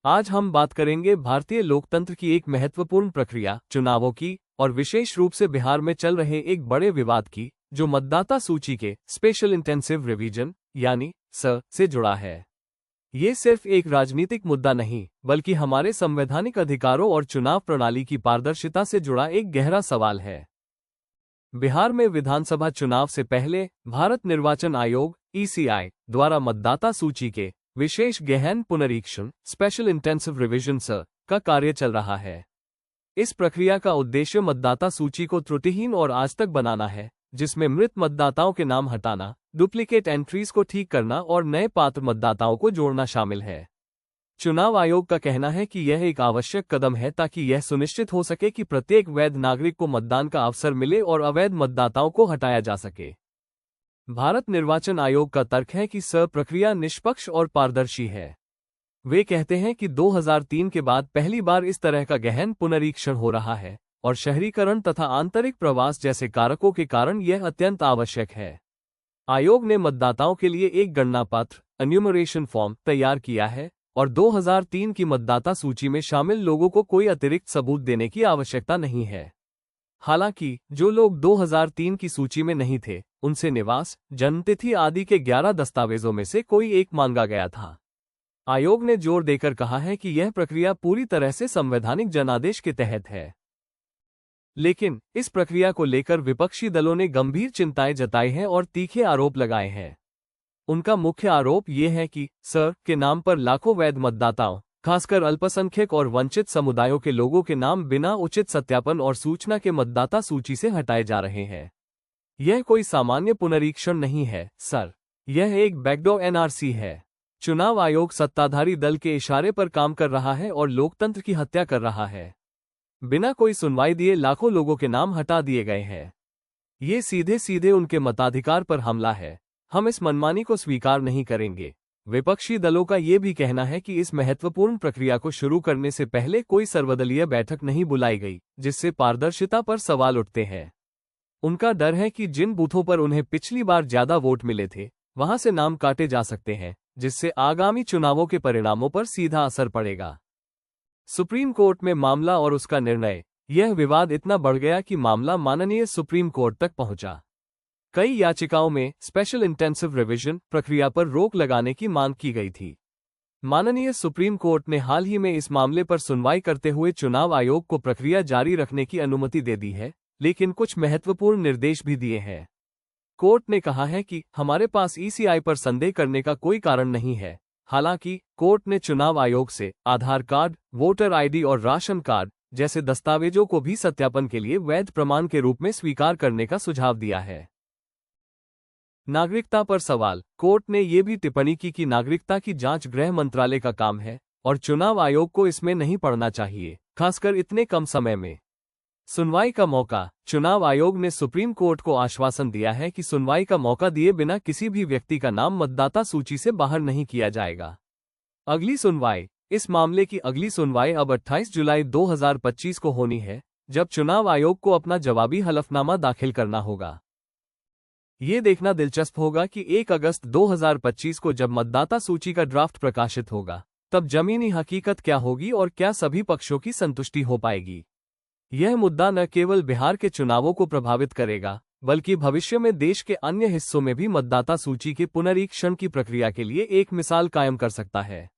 आज हम बात करेंगे भारतीय लोकतंत्र की एक महत्वपूर्ण प्रक्रिया चुनावों की, और विशेष रूप से बिहार में चल रहे एक बड़े विवाद की, जो मतदाता सूची के स्पेशल इंटेंसिव रिवीजन यानी स से जुड़ा है। ये सिर्फ एक राजनीतिक मुद्दा नहीं, बल्कि हमारे संवैधानिक अधिकारों और चुनाव प्रणाली की पारदर्शिता से जुड़ा एक गहरा सवाल है। बिहार में विधानसभा चुनाव से पहले भारत निर्वाचन आयोग (ECI) द्वारा मतदाता सूची के विशेष गहन पुनरीक्षण स्पेशल इंटेंसिव रिवीजन स का कार्य चल रहा है। इस प्रक्रिया का उद्देश्य मतदाता सूची को त्रुटिहीन और आज तक बनाना है, जिसमें मृत मतदाताओं के नाम हटाना, डुप्लीकेट एंट्रीज को ठीक करना और नए पात्र मतदाताओं को जोड़ना शामिल है। चुनाव आयोग का कहना है कि यह एक आवश्यक कदम है ताकि यह सुनिश्चित हो सके कि प्रत्येक वैध नागरिक को मतदान का अवसर मिले और अवैध मतदाताओं को हटाया जा सके। भारत निर्वाचन आयोग का तर्क है कि स प्रक्रिया निष्पक्ष और पारदर्शी है। वे कहते हैं कि 2003 के बाद पहली बार इस तरह का गहन पुनरीक्षण हो रहा है, और शहरीकरण तथा आंतरिक प्रवास जैसे कारकों के कारण यह अत्यंत आवश्यक है। आयोग ने मतदाताओं के लिए एक गणना पत्र एन्यूमरेशन फॉर्म तैयार किया है, और 2003 की मतदाता सूची में शामिल लोगों को कोई अतिरिक्त सबूत देने की आवश्यकता नहीं है। हालांकि जो लोग 2003 की सूची में नहीं थे, उनसे निवास, जन्मतिथि आदि के 11 दस्तावेजों में से कोई एक मांगा गया था। आयोग ने जोर देकर कहा है कि यह प्रक्रिया पूरी तरह से संवैधानिक जनादेश के तहत है। लेकिन इस प्रक्रिया को लेकर विपक्षी दलों ने गंभीर चिंताएं जताई हैं और तीखे आरोप लगाए हैं। उनका मुख्य आरोप ये है कि स के नाम पर लाखों वैध मतदाताओं, खासकर अल्पसंख्यक और वंचित समुदायों के लोगों के नाम बिना उचित सत्यापन और सूचना के मतदाता सूची से हटाए जा रहे हैं। यह कोई सामान्य पुनरीक्षण नहीं है सर, यह एक बैकडोर NRC है। चुनाव आयोग सत्ताधारी दल के इशारे पर काम कर रहा है और लोकतंत्र की हत्या कर रहा है। बिना कोई सुनवाई दिए लाखों लोगों के नाम हटा दिए गए हैं। ये सीधे सीधे उनके मताधिकार पर हमला है। हम इस मनमानी को स्वीकार नहीं करेंगे। विपक्षी दलों का ये भी कहना है कि इस महत्वपूर्ण प्रक्रिया को शुरू करने से पहले कोई सर्वदलीय बैठक नहीं बुलाई गई, जिससे पारदर्शिता पर सवाल उठते हैं। उनका डर है कि जिन बूथों पर उन्हें पिछली बार ज्यादा वोट मिले थे, वहां से नाम काटे जा सकते हैं, जिससे आगामी चुनावों के परिणामों पर सीधा असर पड़ेगा। सुप्रीम कोर्ट में मामला और उसका निर्णय। यह विवाद इतना बढ़ गया कि मामला माननीय सुप्रीम कोर्ट तक पहुंचा। कई याचिकाओं में स्पेशल इंटेंसिव रिवीजन प्रक्रिया पर रोक लगाने की मांग की गई थी। माननीय सुप्रीम कोर्ट ने हाल ही में इस मामले पर सुनवाई करते हुए चुनाव आयोग को प्रक्रिया जारी रखने की अनुमति दे दी है, लेकिन कुछ महत्वपूर्ण निर्देश भी दिए हैं। कोर्ट ने कहा है कि हमारे पास ECI पर संदेह करने का कोई कारण नहीं है। हालांकि कोर्ट ने चुनाव आयोग से आधार कार्ड, वोटर ID और राशन कार्ड जैसे दस्तावेजों को भी सत्यापन के लिए वैध प्रमाण के रूप में स्वीकार करने का सुझाव दिया है। नागरिकता पर सवाल। कोर्ट ने यह भी टिप्पणी की कि नागरिकता की जांच गृह मंत्रालय का काम है और चुनाव आयोग को इसमें नहीं पड़ना चाहिए, खासकर इतने कम समय में। सुनवाई का मौका। चुनाव आयोग ने सुप्रीम कोर्ट को आश्वासन दिया है कि सुनवाई का मौका दिए बिना किसी भी व्यक्ति का नाम मतदाता सूची से बाहर नहीं किया जाएगा। अगली सुनवाई। इस मामले की अगली सुनवाई अब 28 जुलाई 2025 को होनी है, जब चुनाव आयोग को अपना जवाबी हलफनामा दाखिल करना होगा। ये देखना दिलचस्प होगा कि 1 अगस्त 2025 को जब मतदाता सूची का ड्राफ्ट प्रकाशित होगा, तब जमीनी हकीकत क्या होगी और क्या सभी पक्षों की संतुष्टि हो पाएगी। यह मुद्दा न केवल बिहार के चुनावों को प्रभावित करेगा, बल्कि भविष्य में देश के अन्य हिस्सों में भी मतदाता सूची के पुनरीक्षण की प्रक्रिया के लिए एक मिसाल कायम कर सकता है।